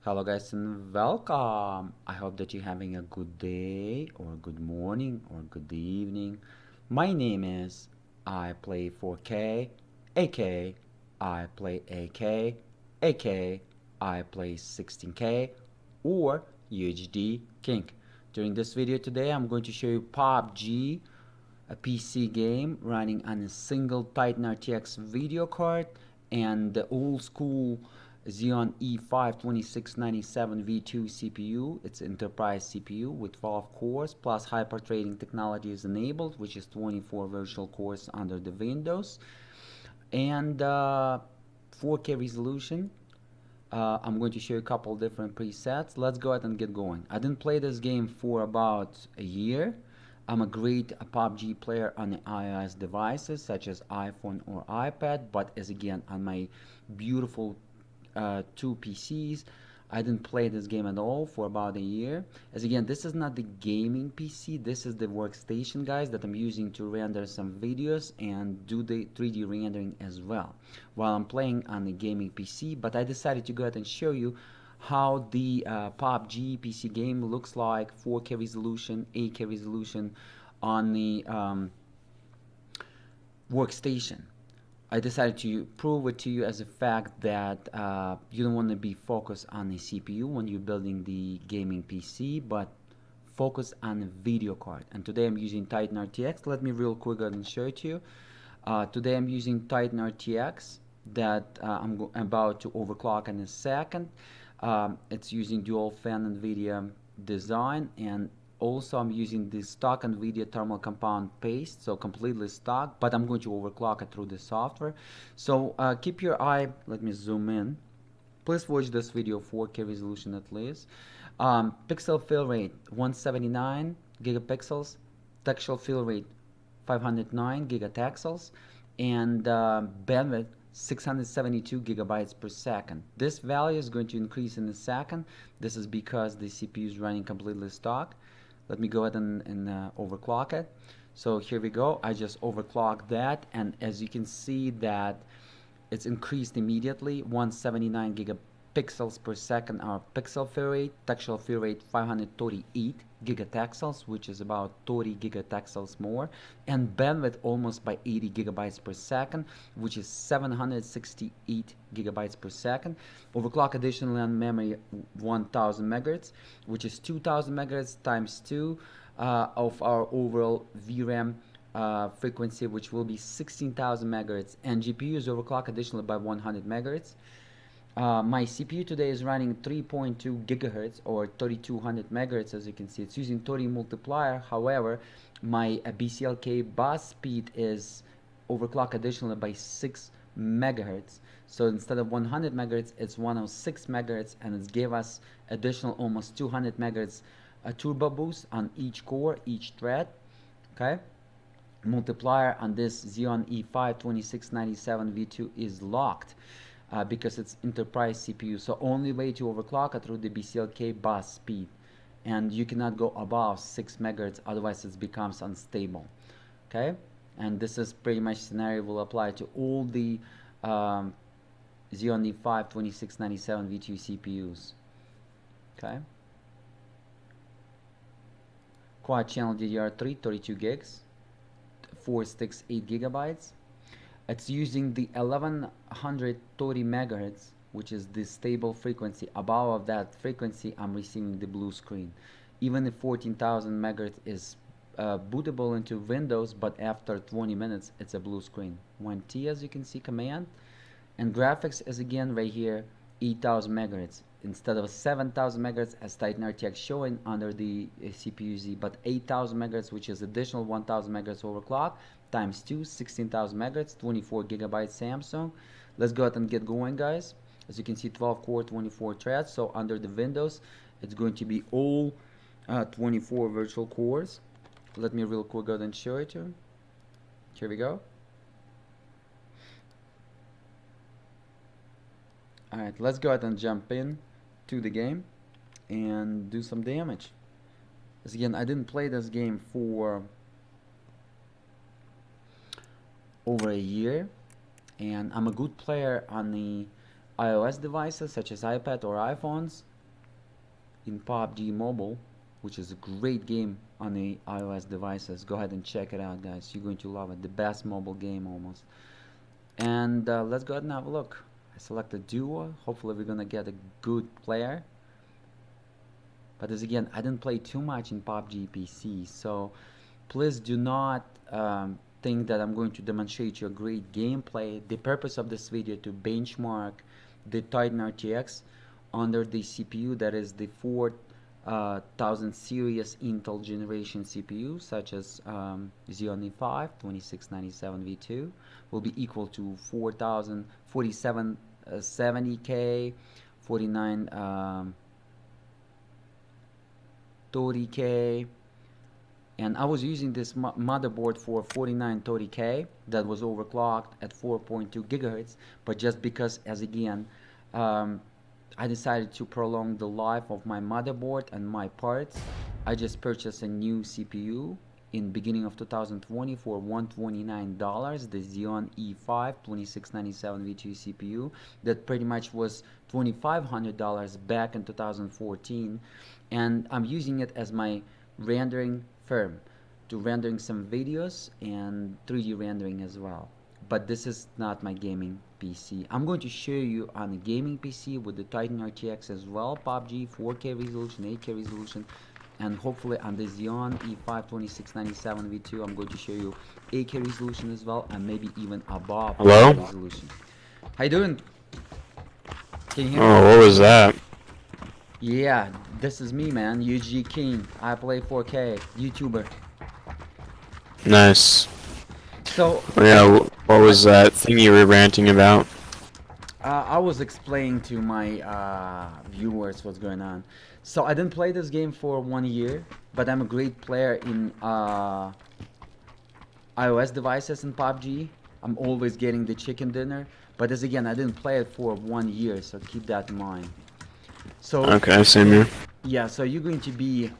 Hello guys and welcome. I hope that you're having a good day or good morning or good evening. My name is I play 4K, AK, I play AK, AK, I play 16K or UHDking. During this video today I'm going to show you PUBG, a PC game running on a single Titan RTX video card and the old school Xeon E5-2697 V2 CPU. It's enterprise CPU with 12 cores plus hyper threading technology is enabled, which is 24 virtual cores under the Windows, and 4K resolution. I'm going to show you a couple different presets. Let's go ahead and get going. I didn't play this game for about a year. I'm a great PUBG player on the iOS devices such as iPhone or iPad, but as again on my beautiful two PCs, I didn't play this game at all for about a year. As again, this is not the gaming PC, this is the workstation, guys, that I'm using to render some videos and do the 3D rendering as well while I'm playing on the gaming PC. But I decided to go ahead and show you how the PUBG PC game looks like, 4K resolution, 8K resolution on the workstation. I decided to prove it to you as a fact that you don't want to be focused on the CPU when you're building the gaming PC, but focus on the video card. And today I'm using Titan RTX. Let me real quick go ahead and show it to you. Today I'm using Titan RTX that I'm about to overclock in a second. It's using dual fan Nvidia design, and also I'm using the stock Nvidia thermal compound paste, so completely stock, but I'm going to overclock it through the software. So keep your eye, let me zoom in. Please watch this video 4K resolution at least. Pixel fill rate 179 gigapixels, textual fill rate 509 gigatexels, and bandwidth 672 gigabytes per second. This value is going to increase in a second. This is because the CPU is running completely stock. Let me go ahead and overclock it. So here we go. I just overclocked that, and as you can see that it's increased immediately. 179 gigapixels per second our pixel fill rate, textual fill rate 538 gigatexels, which is about 30 gigatexels more, and bandwidth almost by 80 gigabytes per second, which is 768 gigabytes per second. Overclock additionally on memory 1000 megahertz, which is 2000 megahertz times 2 of our overall VRAM frequency, which will be 16,000 megahertz, and GPU is overclocked additionally by 100 megahertz. My CPU today is running 3.2 gigahertz or 3200 megahertz. As you can see, it's using 30 multiplier. However, my BCLK bus speed is overclocked additionally by 6 megahertz. So instead of 100 megahertz, it's 106 megahertz, and it gave us additional almost 200 megahertz turbo boost on each core, each thread. Okay. Multiplier on this Xeon E5-2697 V2 is locked because it's enterprise CPU. So only way to overclock it through the BCLK bus speed, and you cannot go above 6 megahertz, otherwise it becomes unstable. Okay, and this is pretty much scenario will apply to all the Xeon E5-2697 V2 CPUs. Okay. Quad channel DDR3 32 gigs. 4 sticks 8 gigabytes. It's using the 1130 megahertz, which is the stable frequency. Above that frequency, I'm receiving the blue screen. Even if 14,000 megahertz is bootable into Windows, but after 20 minutes, it's a blue screen. 1T, as you can see, command. And graphics is again right here, 8,000 megahertz. Instead of 7,000 megahertz as Titan RTX showing under the CPU-Z, but 8,000 megahertz, which is additional 1,000 megahertz overclock times 2, 16,000 megahertz, 24 gigabytes Samsung. Let's go ahead and get going, guys. As you can see, 12 core, 24 threads. So under the Windows, it's going to be all 24 virtual cores. Let me real quick go ahead and show it to you. Here we go. Alright, let's go ahead and jump in to the game and do some damage. As again, I didn't play this game for over a year, and I'm a good player on the iOS devices such as iPad or iPhones, in PUBG Mobile, which is a great game on the iOS devices. Go ahead and check it out, guys. You're going to love it. The best mobile game almost. And let's go ahead and have a look. I select a duo. Hopefully we're gonna get a good player. But as again, I didn't play too much in PUBG PC, so please do not think that I'm going to demonstrate you a great gameplay. The purpose of this video to benchmark the Titan RTX under the CPU that is the 4000 series Intel generation CPU, such as Xeon E5-2697 V2 will be equal to 4770K, 4930K, and I was using this motherboard for 4930K that was overclocked at 4.2 gigahertz, but just because, as again, I decided to prolong the life of my motherboard and my parts, I just purchased a new CPU in beginning of 2020 for $129, the Xeon E5-2697 V2 CPU that pretty much was $2,500 back in 2014, and I'm using it as my rendering firm to rendering some videos and 3D rendering as well. But this is not my gaming PC. I'm going to show you on a gaming PC with the Titan RTX as well, PUBG 4K resolution, 8K resolution, and hopefully on the Xeon E5-2697 V2 I'm going to show you 8K resolution as well, and maybe even above 8K resolution. How you doing? Can you hear me? Oh, what was that? Yeah, this is me, man. UHDking. I play 4K. YouTuber. Nice. So yeah, what was that thing you were ranting about? I was explaining to my viewers what's going on. So I didn't play this game for 1 year, but I'm a great player in iOS devices in PUBG. I'm always getting the chicken dinner, but as again, I didn't play it for 1 year, so keep that in mind. So okay, same here. Yeah, so you're going to be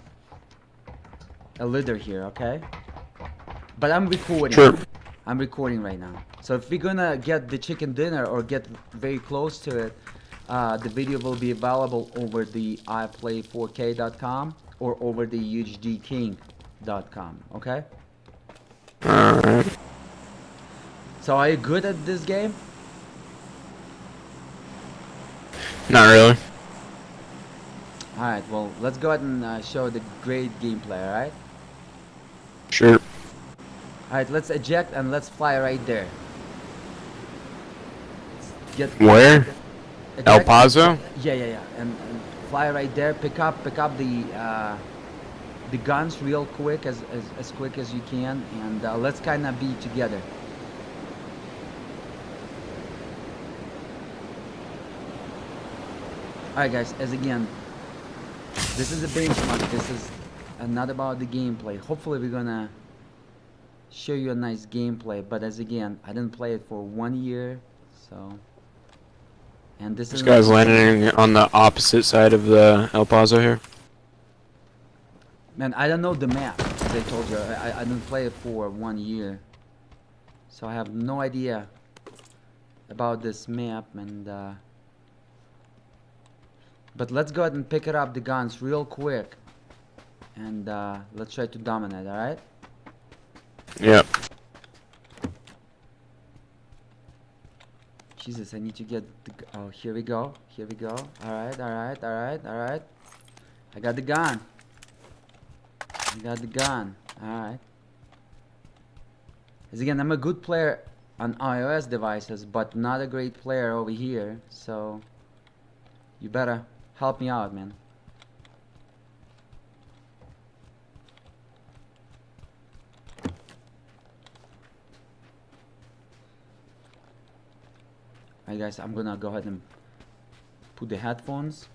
a leader here, okay? But I'm recording. Sure. I'm recording right now. So if we're gonna get the chicken dinner or get very close to it, the video will be available over the iplay4k.com or over the UHDking.com, okay? Alright. So are you good at this game? Not really. Alright, well, let's go ahead and show the great gameplay, alright? Sure. Alright, let's eject and let's fly right there. Where? Eject. El Paso? Yeah. And fly right there. Pick up the guns real quick, as quick as you can, and let's kind of be together. Alright, guys. As again, this is a benchmark. This is not about the gameplay. Hopefully, we're gonna show you a nice gameplay, but as again, I didn't play it for 1 year, so. And this guy's landing on the opposite side of the El Paso here. Man, I don't know the map, as I told you. I didn't play it for 1 year, so I have no idea about this map. And but let's go ahead and pick it up the guns real quick, and let's try to dominate. All right? Yep. Jesus, I need to get the... Oh, here we go. Here we go. Alright. I got the gun. Alright. As again, I'm a good player on iOS devices, but not a great player over here. So, you better help me out, man. Alright guys, I'm gonna go ahead and put the headphones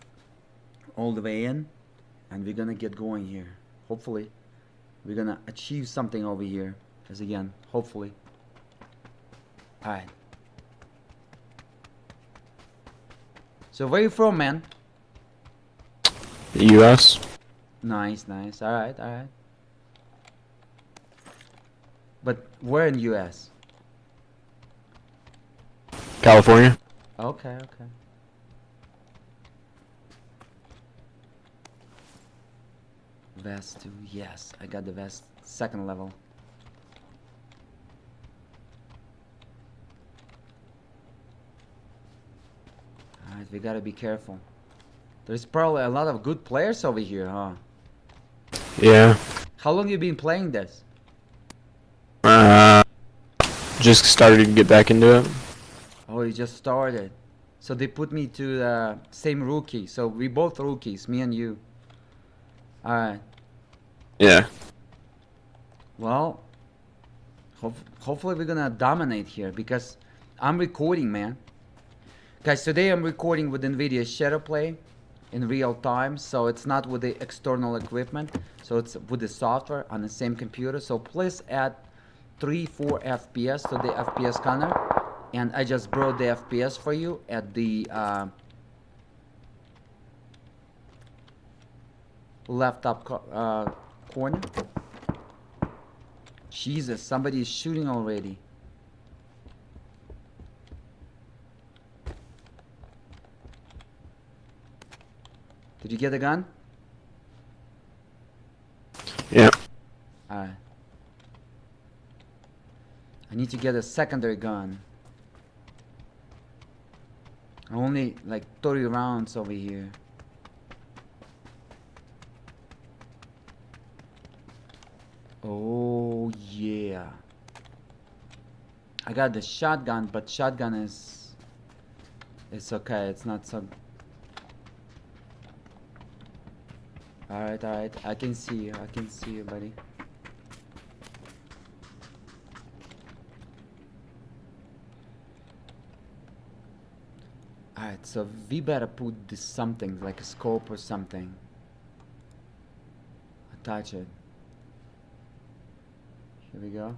all the way in, and we're gonna get going here. Hopefully we're gonna achieve something over here, as again, hopefully. Alright, so where you from, man? The US. Nice. Alright. But where in US? California. Okay. Vest 2, yes, I got the vest, second level. Alright, we gotta be careful. There's probably a lot of good players over here, huh? Yeah. How long you been playing this? Just started to get back into it. Oh, you just started. So they put me to the same rookie. So we both rookies, me and you. Alright. Yeah. Well, hopefully we're gonna dominate here because I'm recording, man. Guys, today I'm recording with Nvidia Shadowplay in real time, so it's not with the external equipment, so it's with the software on the same computer. So please add 3-4 FPS to the FPS counter, and I just brought the FPS for you at the left up corner. Jesus, somebody is shooting already. Did you get the gun? Yeah. Alright. I need to get a secondary gun. Only like 30 rounds over here. Oh yeah. I got the shotgun, but shotgun is... it's okay, it's not so... Alright, alright, I can see you, buddy. Alright, so we better put this something, like a scope or something. Attach it. Here we go.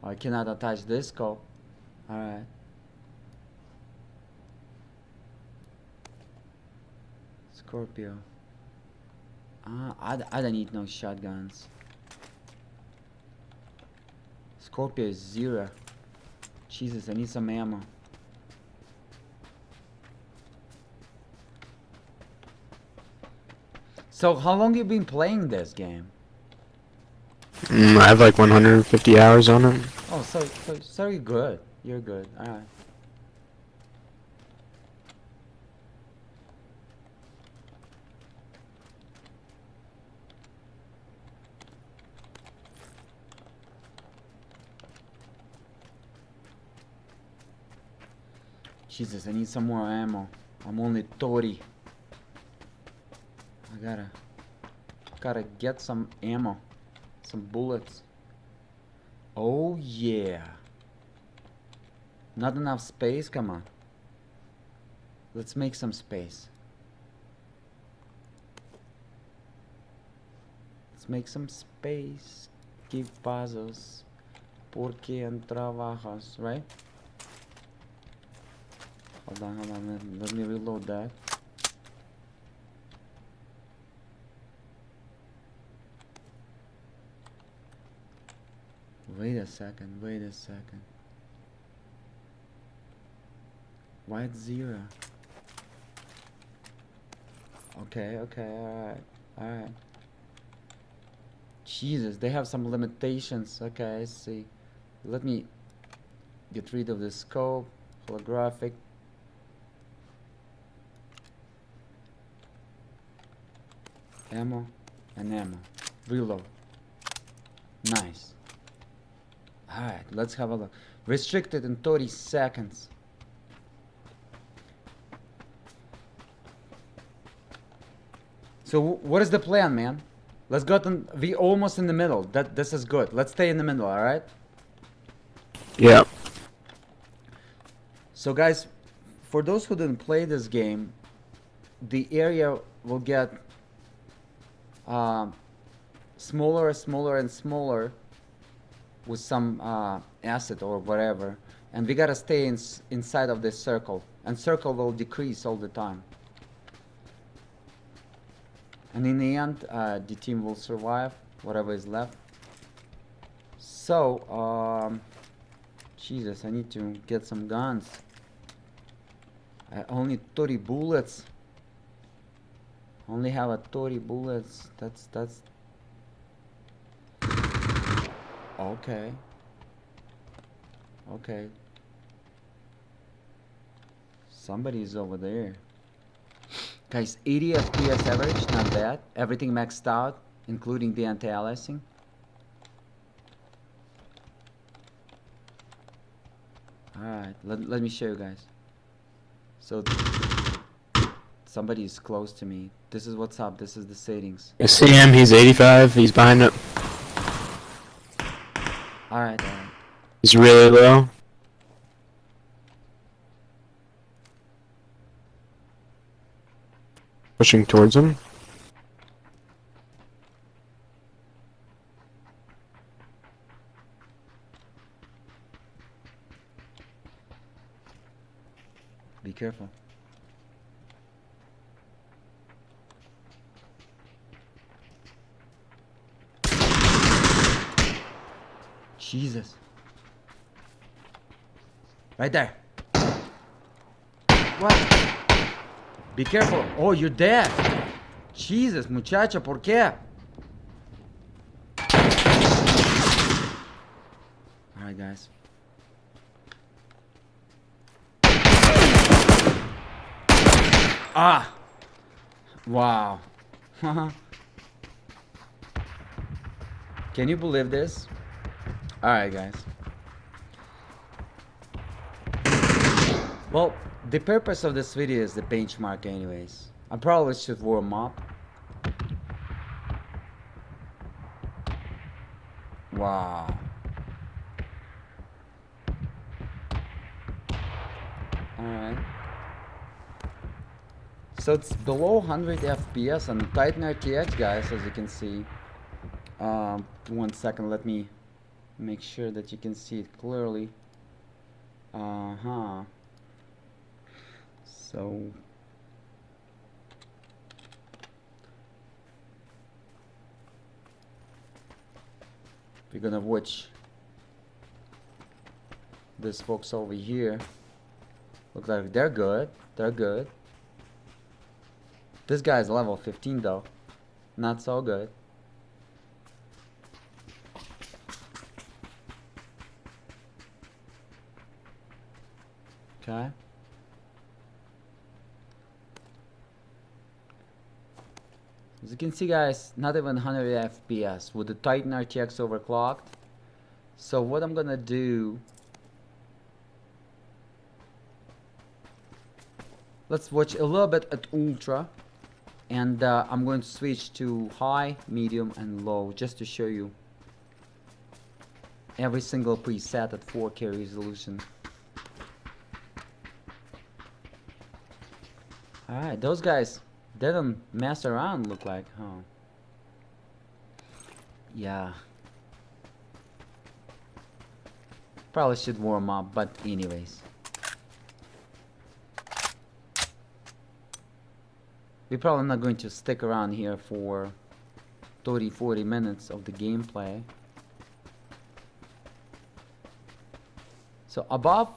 Oh, I cannot attach this scope. Alright. Scorpio. I don't need no shotguns. Scorpio is 0. Jesus, I need some ammo. So how long you been playing this game? I have like 150 hours on it. Oh, so you're good. You're good. Alright. Jesus, I need some more ammo. I'm only 30. I gotta get some ammo. Some bullets. Oh yeah. Not enough space? Come on. Let's make some space. Let's make some space. Give pasos. Porque en trabajas, right? Hold on. Let me reload that. Wait a second. Why it's 0? Okay, alright. Jesus, they have some limitations. Okay, I see. Let me get rid of the scope, holographic. Ammo and ammo. Reload. Nice. Alright, let's have a look. Restricted in 30 seconds. So what is the plan, man? Let's go to... we almost in the middle. This is good. Let's stay in the middle, alright? Yeah. So guys, for those who didn't play this game, the area will get smaller and smaller with some acid or whatever, and we gotta stay inside of this circle, and circle will decrease all the time, and in the end the team will survive, whatever is left. So Jesus, I need to get some guns. I only 30 bullets. Only have a 30 bullets. That's okay. Okay. Somebody's over there. Guys, 80 FPS average, not bad. Everything maxed out, including the anti-aliasing. Alright, let me show you guys. So, somebody is close to me. This is what's up, this is the settings. I see him, he's 85, he's behind it. Alright. He's really low. Pushing towards him. Be careful. Jesus. Right there. What? Be careful. Oh, you're dead. Jesus, muchacho, ¿por qué? Alright, guys. Ah! Wow. Can you believe this? Alright, guys. Well, the purpose of this video is the benchmark anyways. I probably should warm up. Wow. Alright. So it's below 100 FPS on the Titan RTX, guys, as you can see. 1 second, let me make sure that you can see it clearly. So we're gonna watch these folks over here. Looks like they're good. They're good. This guy's level 15 though. Not so good. Okay. As you can see, guys, not even 100 FPS with the Titan RTX overclocked. So what I'm gonna do, let's watch a little bit at ultra, and I'm going to switch to high, medium, and low just to show you every single preset at 4K resolution. Alright, those guys, they don't mess around, look like, huh? Yeah. Probably should warm up, but anyways. We're probably not going to stick around here for 30-40 minutes of the gameplay. So above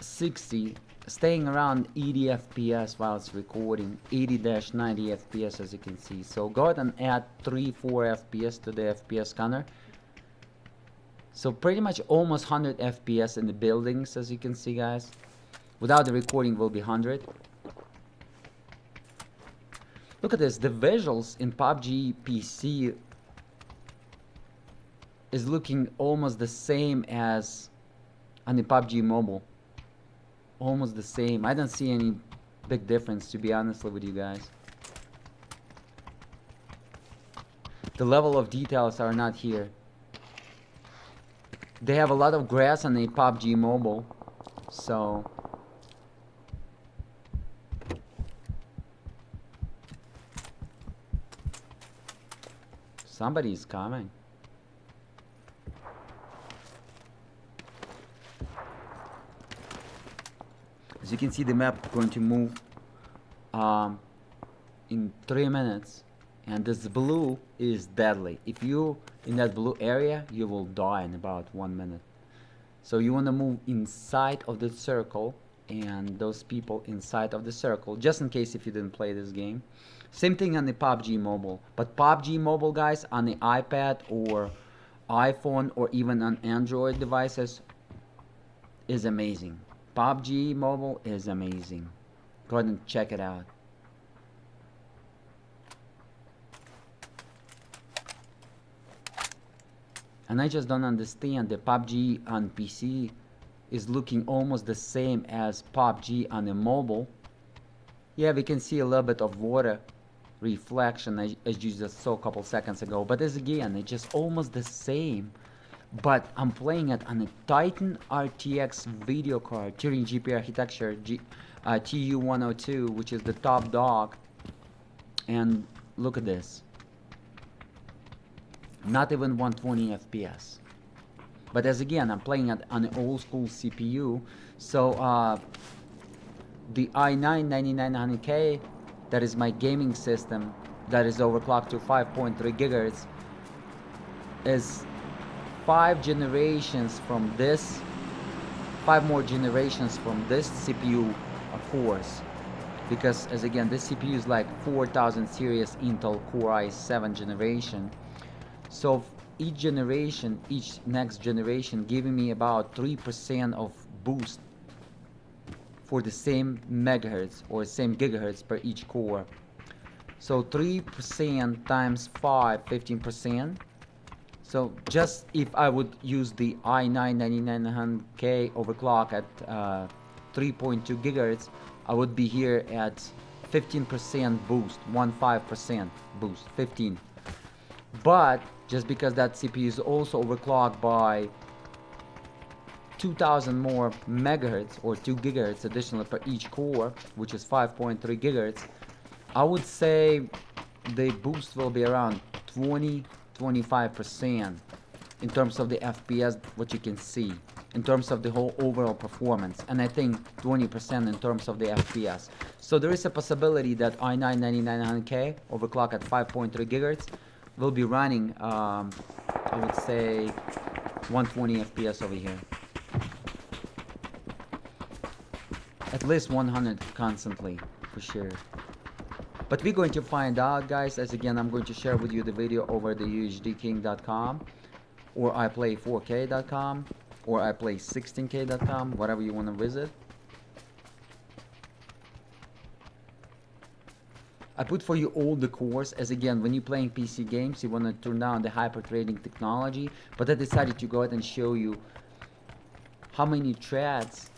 60, staying around 80 FPS while it's recording, 80-90 FPS as you can see. So go ahead and add 3-4 FPS to the FPS counter. So pretty much almost 100 FPS in the buildings as you can see, guys. Without the recording will be 100. Look at this, the visuals in PUBG PC is looking almost the same as on the PUBG mobile. Almost the same. I don't see any big difference, to be honest with you guys. The level of details are not here. They have a lot of grass on the PUBG mobile, so somebody is coming. As you can see, the map going to move in 3 minutes, and this blue is deadly. If you in that blue area, you will die in about 1 minute. So you want to move inside of the circle and those people inside of the circle, just in case if you didn't play this game. Same thing on the PUBG Mobile, but PUBG Mobile, guys, on the iPad or iPhone or even on Android devices is amazing. PUBG Mobile is amazing. Go ahead and check it out. And I just don't understand the PUBG on PC is looking almost the same as PUBG on a mobile. Yeah, we can see a little bit of water reflection as you just saw a couple seconds ago, but as again, it's just almost the same. But I'm playing it on a Titan RTX video card, Turing GPU architecture, TU102, which is the top dog. And look at this. Not even 120 FPS. But as again, I'm playing it on an old school CPU, so the i9-9900K, that is my gaming system, that is overclocked to 5.3 gigahertz, is 5 generations from this, 5 more generations from this CPU cores. Because as again, this CPU is like 4000 series Intel Core i7 generation. So each generation, each next generation giving me about 3% of boost for the same megahertz or same gigahertz per each core. So 3% times 5, 15%. So just if I would use the i9-9900K overclock at 3.2 gigahertz, I would be here at 15% boost, 15% boost, 15. But just because that CPU is also overclocked by 2000 more megahertz or 2 gigahertz additional per each core, which is 5.3 gigahertz, I would say the boost will be around 20-25% in terms of the FPS, what you can see, in terms of the whole overall performance, and I think 20% in terms of the FPS. So there is a possibility that i9-9900K overclock at 5.3 gigahertz will be running, I would say, 120 FPS over here. At least 100 constantly, for sure. But we're going to find out, guys, as again, I'm going to share with you the video over the UHDking.com, or iplay4k.com, or iplay16k.com, whatever you want to visit. I put for you all the cores, as again, when you're playing PC games, you want to turn down the hyper threading technology, but I decided to go ahead and show you how many threads,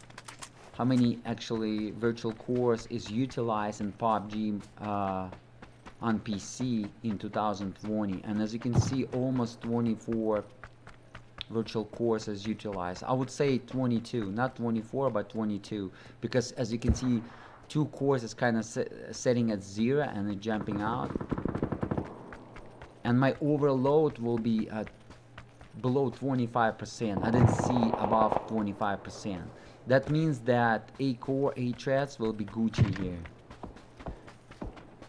how many actually virtual cores is utilized in PUBG on PC in 2020. And as you can see, almost 24 virtual cores is utilized. I would say 22, not 24, but 22, because as you can see, 2 cores is kind of setting at 0 and then jumping out. And my overload will be at below 25%. I didn't see above 25%. That means that 8 core, 8 threads will be Gucci here.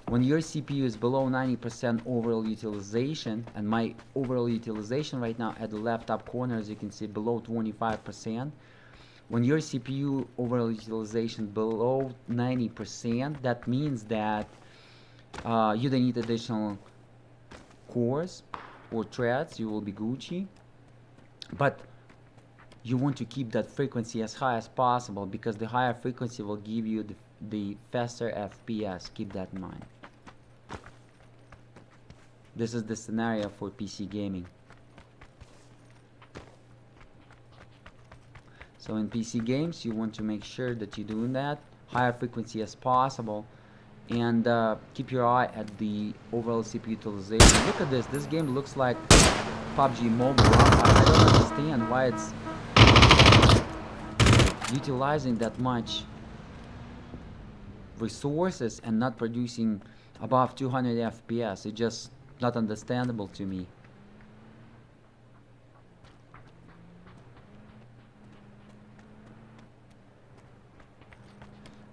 When your CPU is below 90% overall utilization, and my overall utilization right now at the left top corner, as you can see, below 25%. When your CPU overall utilization below 90%, that means that you don't need additional cores or threads. You will be Gucci. But you want to keep that frequency as high as possible, because the higher frequency will give you the faster FPS. Keep that in mind. This is the scenario for PC gaming. So in PC games, you want to make sure that you're doing that higher frequency as possible, and keep your eye at the overall CPU utilization. Look at this. This game looks like PUBG Mobile. I don't understand why it's utilizing that much resources and not producing above 200 FPS. It's just not understandable to me.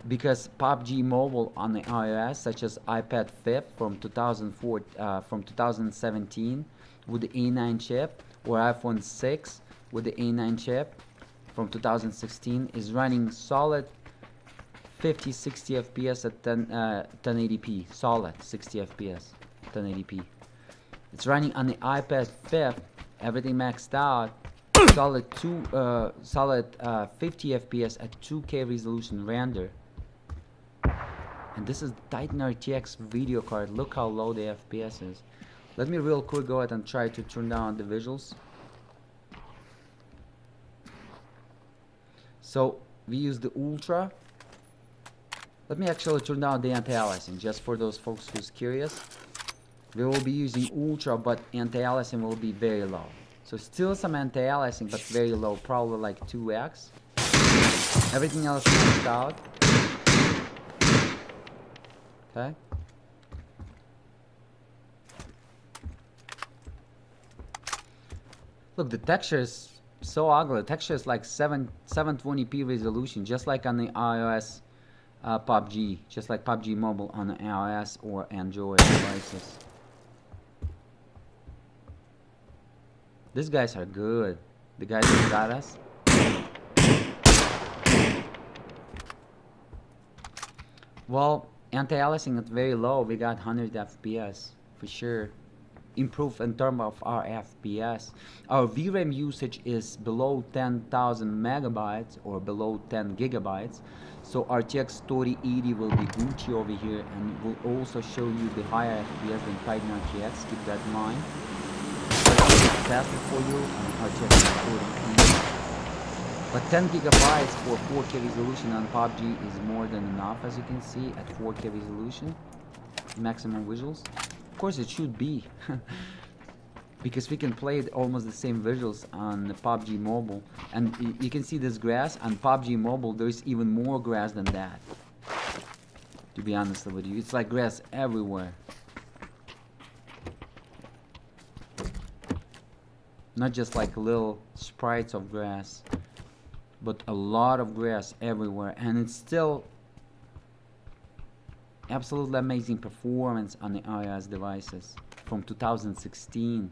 Because PUBG Mobile on the iOS, such as iPad 5 from 2017 with the A9 chip, or iPhone 6 with the A9 chip from 2016, is running solid 50, 60 FPS at 1080p, solid 60 FPS, 1080p. It's running on the iPad 5th, everything maxed out, solid 50 FPS at 2K resolution render. And this is Titan RTX video card. Look how low the FPS is. Let me real quick go ahead and try to turn down the visuals. So we use the Ultra. Let me actually turn down the anti-aliasing just for those folks who's curious. We will be using Ultra, but anti-aliasing will be very low. So still some anti-aliasing, but very low, probably like 2x. Everything else maxed out. Okay. Look, the texture is so ugly. The texture is like 720p resolution, just like on the iOS PUBG, just like PUBG Mobile on the iOS or Android devices. These guys are good. The guys who got us. Well, anti-aliasing at very low, we got 100 FPS for sure. Improve in terms of our FPS. Our VRAM usage is below 10,000 megabytes or below 10 gigabytes. So RTX 3080 will be Gucci over here, and will also show you the higher FPS than Titan RTX. Keep that in mind. Faster for you on RTX 3080. But 10 gigabytes for 4K resolution on PUBG is more than enough, as you can see, at 4K resolution, maximum visuals. Of course it should be, because we can play it almost the same visuals on the PUBG Mobile. And you can see this grass on PUBG Mobile. There's even more grass than that, to be honest with you. It's like grass everywhere. Not just like little sprites of grass, but a lot of grass everywhere. And it's still absolutely amazing performance on the iOS devices from 2016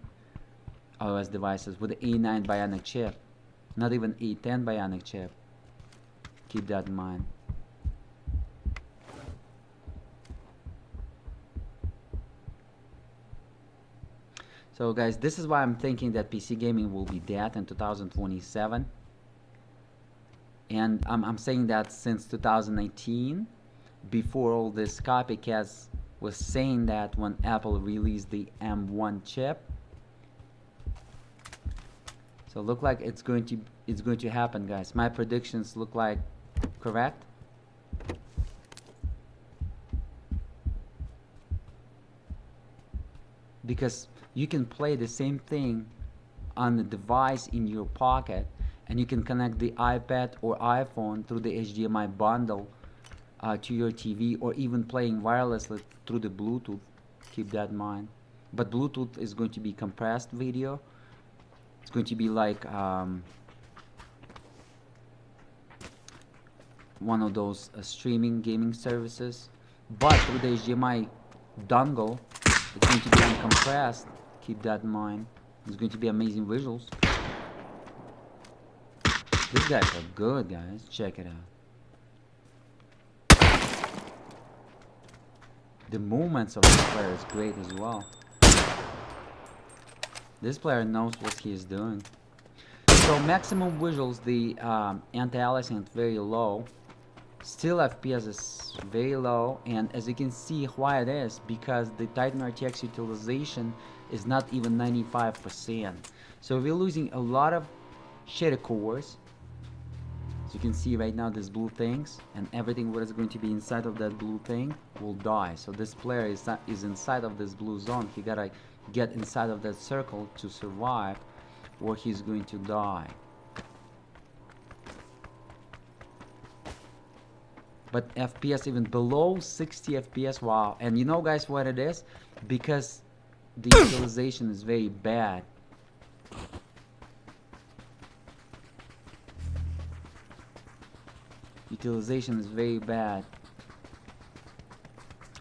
iOS devices with the A9 Bionic chip, not even A10 Bionic chip. Keep that in mind. So guys, this is why I'm thinking that PC gaming will be dead in 2027. And I'm saying that since 2019, before all this copycats was saying that when Apple released the M1 chip. So look like it's going to happen, guys. My predictions look like correct. Because you can play the same thing on the device in your pocket, and you can connect the iPad or iPhone through the HDMI bundle to your TV, or even playing wirelessly through the Bluetooth. Keep that in mind. But Bluetooth is going to be compressed video. It's going to be like one of those streaming gaming services. But through the HDMI dongle, it's going to be uncompressed. Keep that in mind. It's going to be amazing visuals. These guys are good, guys. Check it out. The movements of this player is great as well. This player knows what he is doing. So maximum visuals, the anti-aliasing is very low. Still FPS is very low, and as you can see why it is, because the Titan RTX utilization is not even 95%. So we're losing a lot of shader cores. As you can see right now, these blue things, and everything what is going to be inside of that blue thing will die. So this player is inside of this blue zone. He gotta get inside of that circle to survive, or he's going to die. But FPS even below 60 FPS, wow. And you know guys what it is? Because the utilization is very bad. Utilization is very bad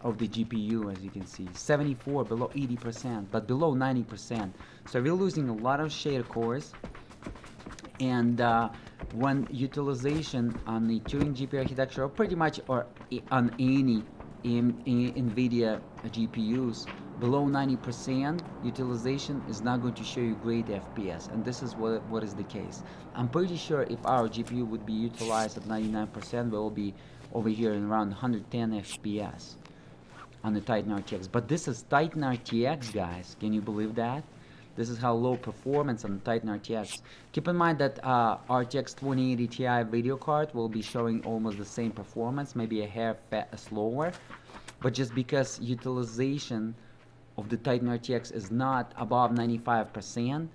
of the GPU, as you can see. 74, below 80%, but below 90%. So we're losing a lot of shader cores. And when utilization on the Turing GPU architecture, or pretty much or on any Nvidia GPUs, below 90% utilization is not going to show you great FPS, and this is what is the case. I'm pretty sure if our GPU would be utilized at 99%, we will be over here in around 110 FPS on the Titan RTX. But this is Titan RTX, guys. Can you believe that? This is how low performance on the Titan RTX. Keep in mind that RTX 2080 Ti video card will be showing almost the same performance, maybe a hair slower, but just because utilization of the Titan RTX is not above 95%,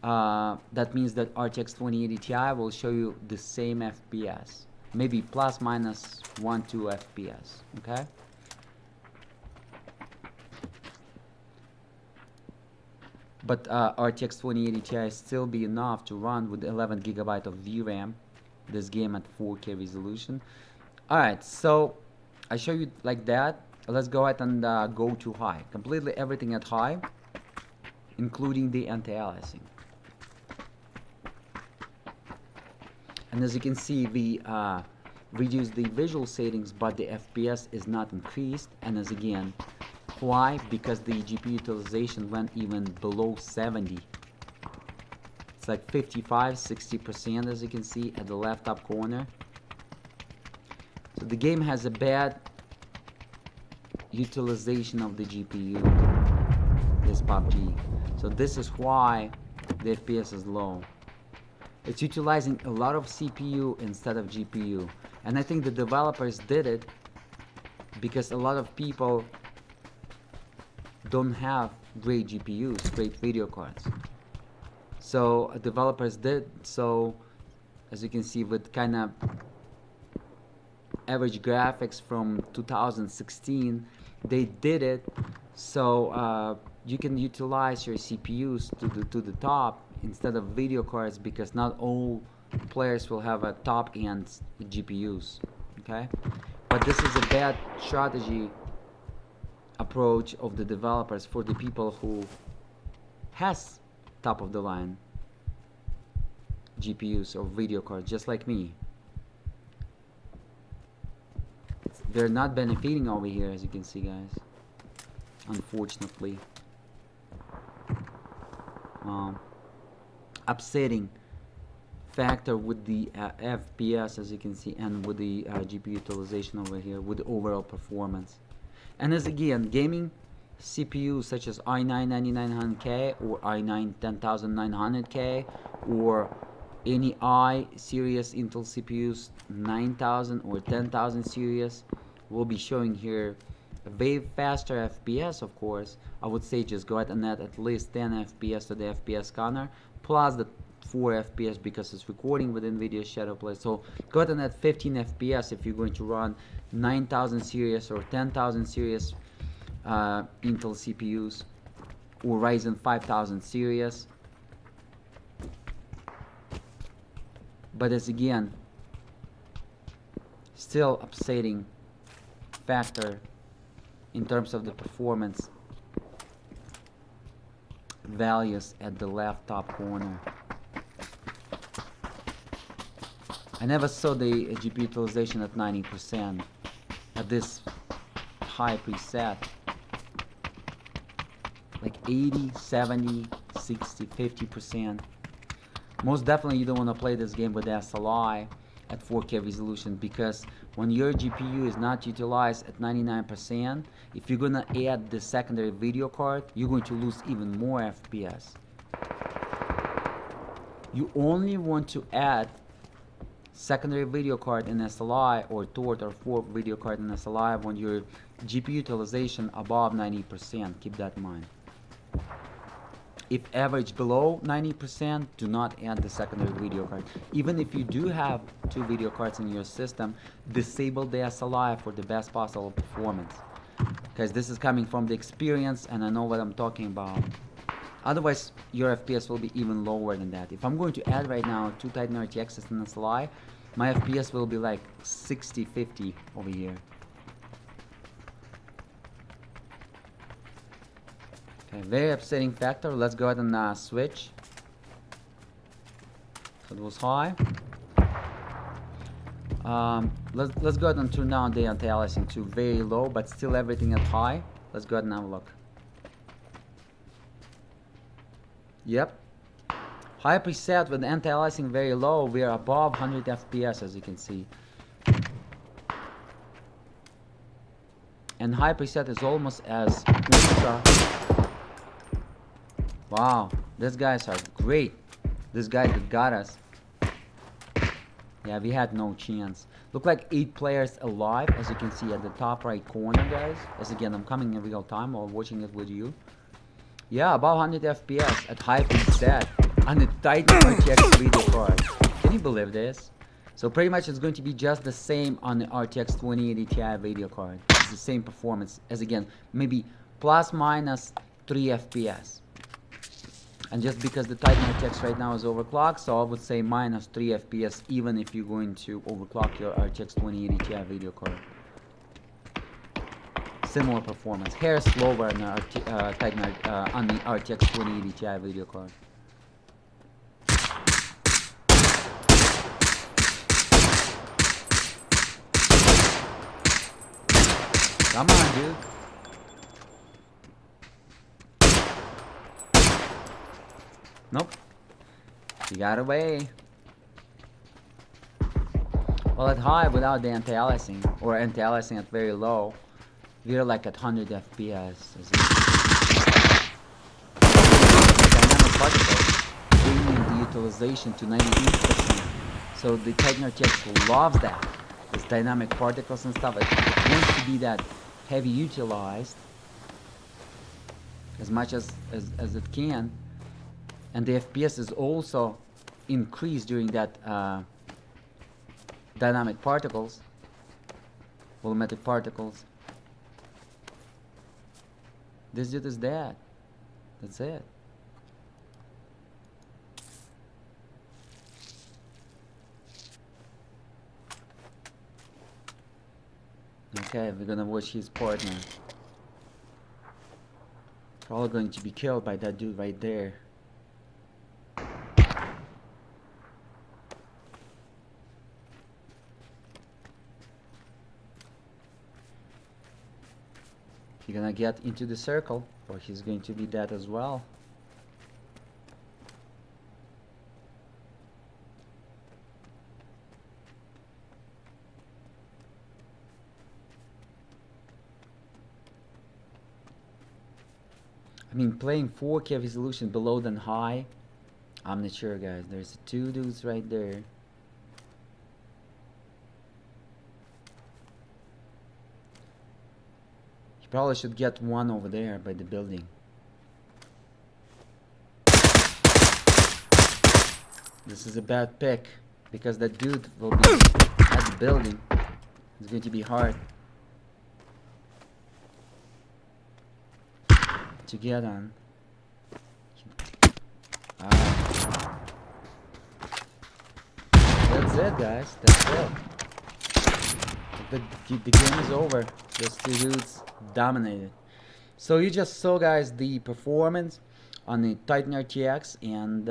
that means that RTX 2080 Ti will show you the same FPS, maybe plus minus 1-2 FPS. Okay. But RTX 2080 Ti still be enough to run with 11 GB of VRAM this game at 4K resolution. Alright, so I show you like that. Let's go ahead and go to high. Completely everything at high, including the anti-aliasing. And as you can see, we reduced the visual settings, but the FPS is not increased. And as again, why? Because the GPU utilization went even below 70. It's like 55-60%, as you can see at the left top corner. So the game has a bad utilization of the GPU, this PUBG. So this is why the FPS is low. It's utilizing a lot of CPU instead of GPU. And I think the developers did it because a lot of people don't have great GPUs, great video cards. So developers did so, as you can see, with kind of average graphics from 2016. They did it so you can utilize your CPUs to the top instead of video cards, because not all players will have a top-end GPUs. Okay, but this is a bad strategy approach of the developers for the people who has top of the line GPUs or video cards, just like me. They're not benefiting over here, as you can see, guys, unfortunately. Upsetting factor with the FPS, as you can see, and with the GPU utilization over here, with the overall performance. And as again, gaming CPUs such as i9-9900K or i9-10900K or any i series Intel CPUs 9000 or 10000 series will be showing here a way faster FPS. Of course, I would say just go ahead and add at least 10 FPS to the FPS counter plus the 4 FPS because it's recording with Nvidia Shadowplay. So go ahead and add 15 FPS if you're going to run 9000 series or 10000 series Intel CPUs or Ryzen 5000 series. But as again, still upsetting factor in terms of the performance values at the left top corner. I never saw the GPU utilization at 90% at this high preset. Like 80, 70, 60, 50%. Most definitely you don't want to play this game with SLI at 4K resolution, because when your GPU is not utilized at 99%, if you're gonna add the secondary video card, you're going to lose even more FPS. You only want to add secondary video card in SLI or third or fourth video card in SLI when your GPU utilization above 90%. Keep that in mind. If average below 90%, do not add the secondary video card. Even if you do have 2 video cards in your system, disable the SLI for the best possible performance. Because this is coming from the experience and I know what I'm talking about. Otherwise, your FPS will be even lower than that. If I'm going to add right now 2 Titan RTXs in SLI, my FPS will be like 60-50 over here. Okay, very upsetting factor. Let's go ahead and switch. So it was high. Let's go ahead and turn down the anti-aliasing to very low, but still everything at high. Let's go ahead and have a look. Yep. High preset with anti-aliasing very low. We are above 100 FPS, as you can see. And high preset is almost as ultra. Wow, these guys are great. These guys that got us. Yeah, we had no chance. Look like 8 players alive, as you can see at the top right corner, guys. As again, I'm coming in real time while watching it with you. Yeah, about 100 FPS at high preset on the Titan RTX video card. Can you believe this? So pretty much it's going to be just the same on the RTX 2080 Ti video card. It's the same performance as again, maybe plus minus 3 FPS. And just because the Titan RTX right now is overclocked, so I would say minus 3 FPS even if you're going to overclock your RTX 2080 Ti video card. Similar performance. Hair slower on the on the RTX 2080 Ti video card. Come on, dude. Nope. You got away. Well, at high without the anti-aliasing, or anti-aliasing at very low, we're like at 100 FPS. Dynamic particles, bringing the utilization to 98%. So the Titan RTX loves that. It's dynamic particles and stuff. It wants to be that heavy utilized as much as it can. And the FPS is also increased during that dynamic particles, volumetric particles. This dude is dead. That's it. Okay, we're gonna watch his partner. Probably going to be killed by that dude right there. He's gonna get into the circle, or he's going to be dead as well. I mean, playing 4K resolution below than high, I'm not sure, guys. There's 2 dudes right there. You probably should get one over there by the building. This is a bad pick because that dude will be at the building. It's going to be hard to get on. That's it, guys. That's it. The game is over. Those 2 dudes dominated. So you just saw, guys, the performance on the Titan RTX and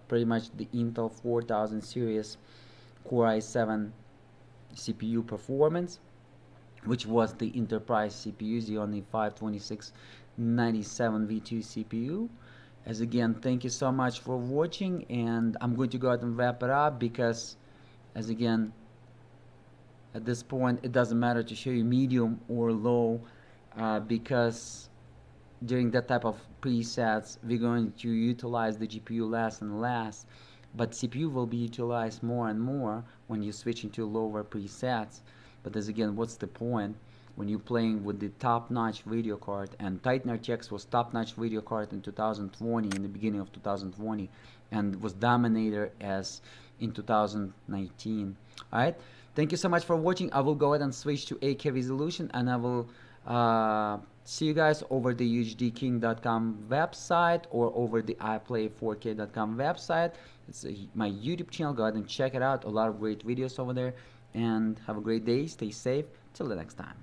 pretty much the Intel 4000 series Core i7 CPU performance, which was the enterprise CPU Xeon E5-2697 V2 CPU. As again, thank you so much for watching, and I'm going to go ahead and wrap it up because, as again, at this point it doesn't matter to show you medium or low because during that type of presets we're going to utilize the GPU less and less, but CPU will be utilized more and more when you switch into lower presets. But as again, what's the point when you're playing with the top-notch video card? And Titan RTX was top-notch video card in 2020, in the beginning of 2020, and was dominator as in 2019. Alright, thank you so much for watching. I will go ahead and switch to 8K resolution, and I will see you guys over the UHDking.com website or over the iPlay4K.com website. It's my YouTube channel. Go ahead and check it out. A lot of great videos over there. And have a great day. Stay safe. Till the next time.